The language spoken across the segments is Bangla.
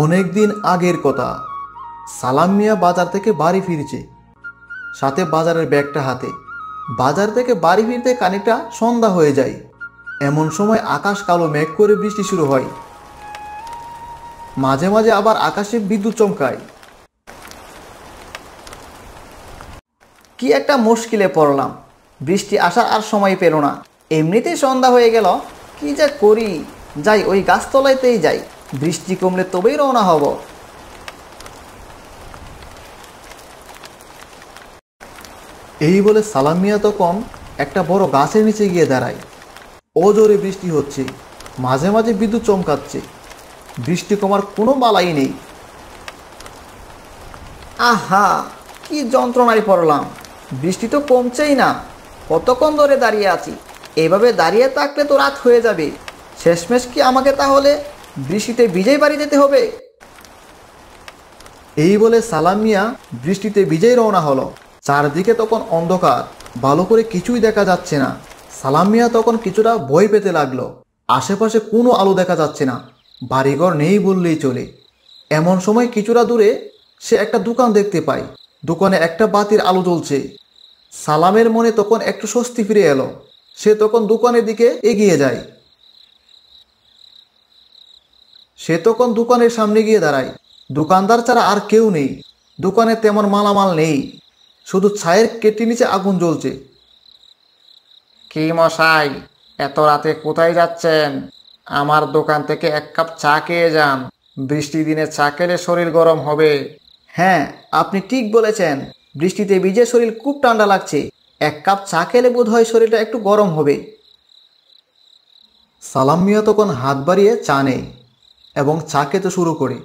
অনেক দিন আগের কথা। সালাম মিয়া বাজার থেকে বাড়ি ফিরছে, সাথে বাজারের ব্যাগটা হাতে। বাজার থেকে বাড়ি ফিরতে খানিকটা সন্ধ্যা হয়ে যায়। এমন সময় আকাশ কালো মেঘ করে বৃষ্টি শুরু হয়। মাঝে মাঝে আবার আকাশে বিদ্যুৎ চমকায়। কি একটা মুশকিলে পড়লাম। বৃষ্টি আসার আর সময় পেল না, এমনিতেই সন্ধ্যা হয়ে গেল। কি যে করি, যাই ওই গাছতলাইতেই যাই, বৃষ্টি কমলে তবেই রওনা হব। এই বলে সালাম মিয়া তখন একটা বড় গাছের নিচে গিয়ে দাঁড়ায়। ও জোরে বৃষ্টি হচ্ছে, মাঝে মাঝে বিদ্যুৎ চমকাচ্ছে। বৃষ্টি কমার কোনো বালাই নেই। আহা, কি যন্ত্রণায় পড়লাম। বৃষ্টি তো কমছেই না। কতক্ষণ ধরে দাঁড়িয়ে আছি, এভাবে দাঁড়িয়ে থাকলে তো রাত হয়ে যাবে। শেষমেশ কি আমাকে তাহলে বৃষ্টিতে ভিজেই বাড়ি যেতে হবে? এই বলে সালাম মিয়া বৃষ্টিতে ভিজেই রওনা হলো। চারদিকে তখন অন্ধকার, ভালো করে কিছুই দেখা যাচ্ছে না। সালাম মিয়া তখন কিছুটা ভয় পেতে লাগলো। আশেপাশে কোনো আলো দেখা যাচ্ছে না, বাড়িঘর নেই বললেই চলে। এমন সময় কিছুটা দূরে সে একটা দোকান দেখতে পায়। দোকানে একটা বাতির আলো জ্বলছে। সালামের মনে তখন একটু স্বস্তি ফিরে এলো। সে তখন দোকানের দিকে এগিয়ে যায়। সে তখন দোকানের সামনে গিয়ে দাঁড়ায়। দোকানদার ছাড়া আর কেউ নেই। দোকানে তেমন মালামাল নেই, শুধু ছায়ের কেটলি নিচে আগুন জ্বলছে। কি মশাই, এত রাতে কোথায় যাচ্ছেন? আমার দোকান থেকে এক কাপ চা খেয়ে যান। বৃষ্টির দিনে চা খেলে শরীর গরম হবে। হ্যাঁ, আপনি ঠিক বলেছেন। বৃষ্টিতে ভিজে শরীর খুব ঠান্ডা লাগছে। এক কাপ চা খেলে বোধ হয় শরীরটা একটু গরম হবে। সালাম মিয়া তখন হাত বাড়িয়ে চা নেয় এবং চা খেতে শুরু করে।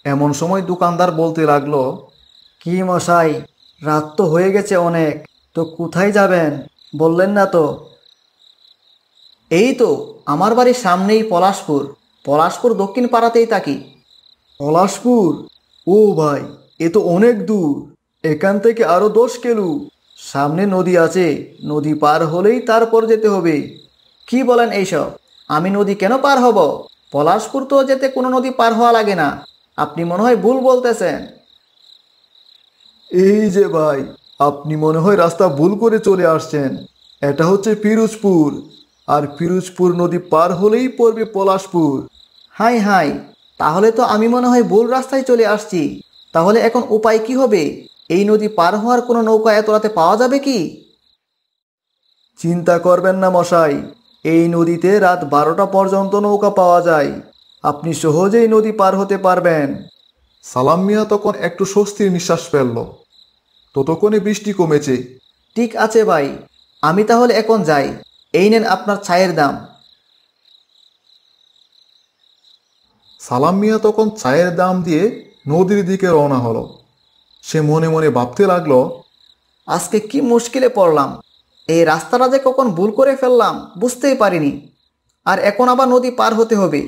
এমন সময় দোকানদার বলতে লাগলো, কি মশাই, রাত তো হয়ে গেছে অনেক, তো কোথায় যাবেন বললেন না তো? এই তো আমার বাড়ির সামনেই পলাশপুর। পলাশপুর দক্ষিণ পাড়াতেই থাকি। পলাশপুর? ও ভাই, এ তো অনেক দূর। এখান থেকে আরো 10 কিলো। সামনে নদী আছে, নদী পার হলেই তারপর যেতে হবে। কি বলেন এইসব? আমি নদী কেন পার হব? পলাশপুর তো যেতে কোনো নদী পার হওয়া লাগে না। আপনি মনে হয় ভুল বলতেছেন। এই যে ভাই, আপনি মনে হয় রাস্তা ভুল করে চলে আসছেন। এটা হচ্ছে পিরোজপুর, আর পিরোজপুর নদী পার হলেই পড়বে পলাশপুর। হাই হাই, তাহলে তো আমি মনে হয় ভুল রাস্তায় চলে আসছি। তাহলে এখন উপায় কি হবে? এই নদী পার হওয়ার কোনো নৌকা এত রাতে পাওয়া যাবে কি? চিন্তা করবেন না মশাই, এই নদীতে রাত 12টা পর্যন্ত নৌকা পাওয়া যায়। আপনি সহজেই নদী পার হতে পারবেন। সালাম মিয়া তখন একটু স্বস্তির নিঃশ্বাস ফেলল। ততক্ষণে বৃষ্টি কমেছে। ঠিক আছে ভাই, আমি তাহলে এখন যাই। এই নেন আপনার চায়ের দাম। সালাম মিয়া তখন চায়ের দাম দিয়ে নদীর দিকে রওনা হলো। সে মনে মনে ভাবতে লাগলো, আজকে কি মুশকিলে পড়লাম। এই রাস্তাটা যে কখন ভুল করে ফেললাম বুঝতেই পারিনি। আর এখন আবার নদী পার হতে হবে।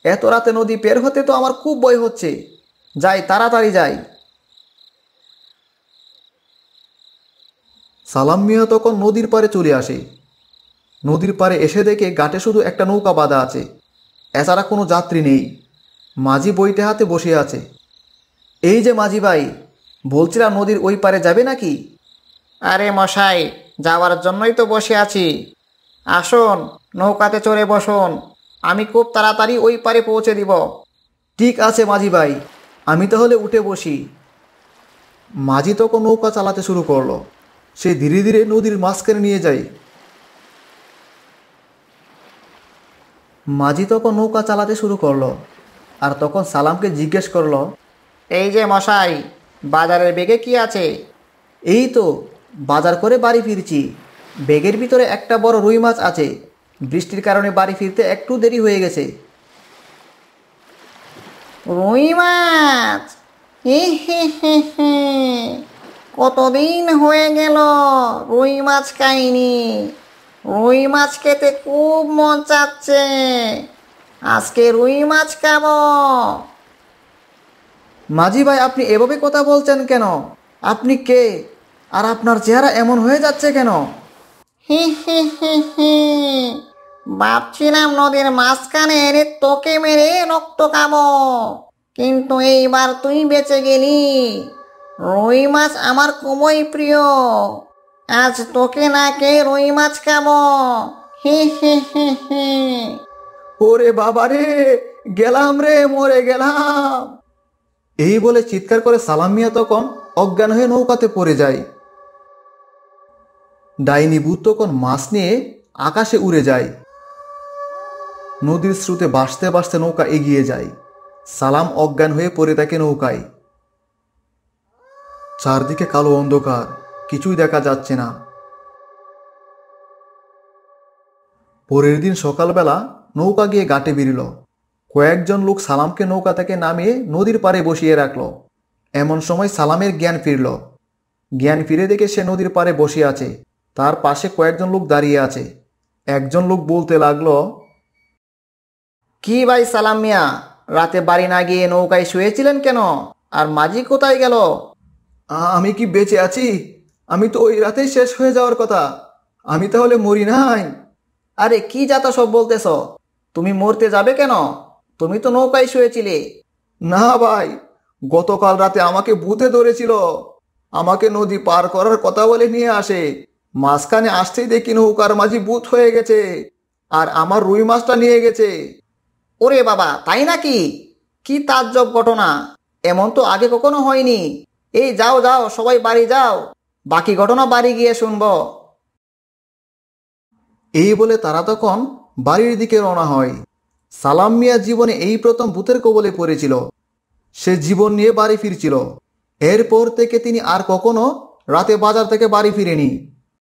এত রাতে নদী পের হতে তো আমার খুব ভয় হচ্ছে। যাই, তাড়াতাড়ি যাই। সালাম মিয়া তখন নদীর পাড়ে চলে আসে। নদীর পাড়ে এসে দেখে ঘাটে শুধু একটা নৌকা বাঁধা আছে, এছাড়া কোনো যাত্রী নেই। মাঝি বইতে হাতে বসে আছে। এই যে মাঝি ভাই, বলছিলাম নদীর ওই পারে যাবে নাকি? আরে মশাই, যাওয়ার জন্যই তো বসে আছি। আসুন, নৌকাতে চড়ে বসুন। আমি খুব তাড়াতাড়ি ওই পারে পৌঁছে দিব। ঠিক আছে মাঝি ভাই, আমি তাহলে উঠে বসি। মাঝি তখন নৌকা চালাতে শুরু করলো। সে ধীরে ধীরে নদীর মাঝখানে নিয়ে যায়। মাঝি তখন নৌকা চালাতে শুরু করলো, আর তখন সালামকে জিজ্ঞেস করলো, এই যে মশাই, বাজারের বেগে কি আছে? এই তো বাজার করে বাড়ি ফিরছি। ব্যাগের ভিতরে একটা বড় রুই মাছ আছে। বৃষ্টির কারণে বাড়ি ফিরতে একটু দেরি হয়ে গেছে। রুই মাছ? হে হে হে হে, কতদিন হয়ে গেল রুই মাছ খাইনি। রুই মাছ খেতে খুব মন চাচ্ছে। আজকে রুই মাছ খাবো। মাঝি ভাই, আপনি এভাবে কথা বলছেন কেন? আপনি কে? আর আপনার চেহারা এমন হয়ে যাচ্ছে কেন? হে হে হে হে, ভাবছিলাম নদীর মাঝখানে এনে তোকে মেরে রক্ত খাবো, কিন্তু এইবার তুই বেঁচে গেলি। রুই মাছ আমার খুবই প্রিয়, আজ তোকে না খেয়ে রুই মাছ খাবো। হি হি হি হি। ওরে বাবা রে, গেলাম রে, মরে গেলাম। এই বলে চিৎকার করে সালাম মিয়া তখন অজ্ঞান হয়ে নৌকাতে পড়ে যায়। ডাইনি ভূত তখন মাছ নিয়ে আকাশে উড়ে যায়। নদীর স্রোতে ভাসতে ভাসতে নৌকা এগিয়ে যায়। সালাম অজ্ঞান হয়ে পড়ে থাকে নৌকায়। চারদিকে কালো অন্ধকার, কিছুই দেখা যাচ্ছে না। পরের দিন সকালবেলা নৌকা গিয়ে ঘাটে ভিড়ল। কয়েকজন লোক সালামকে নৌকা থেকে নামিয়ে নদীর পাড়ে বসিয়ে রাখল। এমন সময় সালামের জ্ঞান ফিরল। জ্ঞান ফিরে দেখে সে নদীর পাড়ে বসে আছে। তার পাশে কয়েকজন লোক দাঁড়িয়ে আছে। একজন লোক বলতে লাগলো, কি ভাই সালাম মিয়া, রাতে বাড়ি না গিয়ে নৌকায় শুয়েছিলেন কেন? আর মাঝি কোথায় গেল? আমি কি বেঁচে আছি? আমি তো ওই রাতেই শেষ হয়ে যাওয়ার কথা। আমি তাহলে মরি নাই? আরে কি যাতা সব বলতেছ? তুমি মরতে যাবে কেন? তুমি তো নৌকায় শুয়েছিলে। না ভাই, গতকাল রাতে আমাকে ভূতে ধরেছিল। আমাকে নদী পার করার কথা বলে নিয়ে আসে। মাঝখানে আসতেই দেখি নৌকার মাঝি ভূত হয়ে গেছে, আর আমার রুই মাছটা নিয়ে গেছে। ওরে বাবা, তাই নাকি? কি তাজ্জব ঘটনা! এমন তো আগে কখনো হয়নি। এই যাও যাও, সবাই বাড়ি যাও, বাকি ঘটনা বাড়ি গিয়ে শুনবো। এই বলে তারা তখন বাড়ির দিকে রওনা হয়। সালাম মিয়া জীবনে এই প্রথম ভূতের কবলে পড়েছিল। সে জীবন নিয়ে বাড়ি ফিরছিল। এরপর থেকে তিনি আর কখনো রাতে বাজার থেকে বাড়ি ফিরেনি।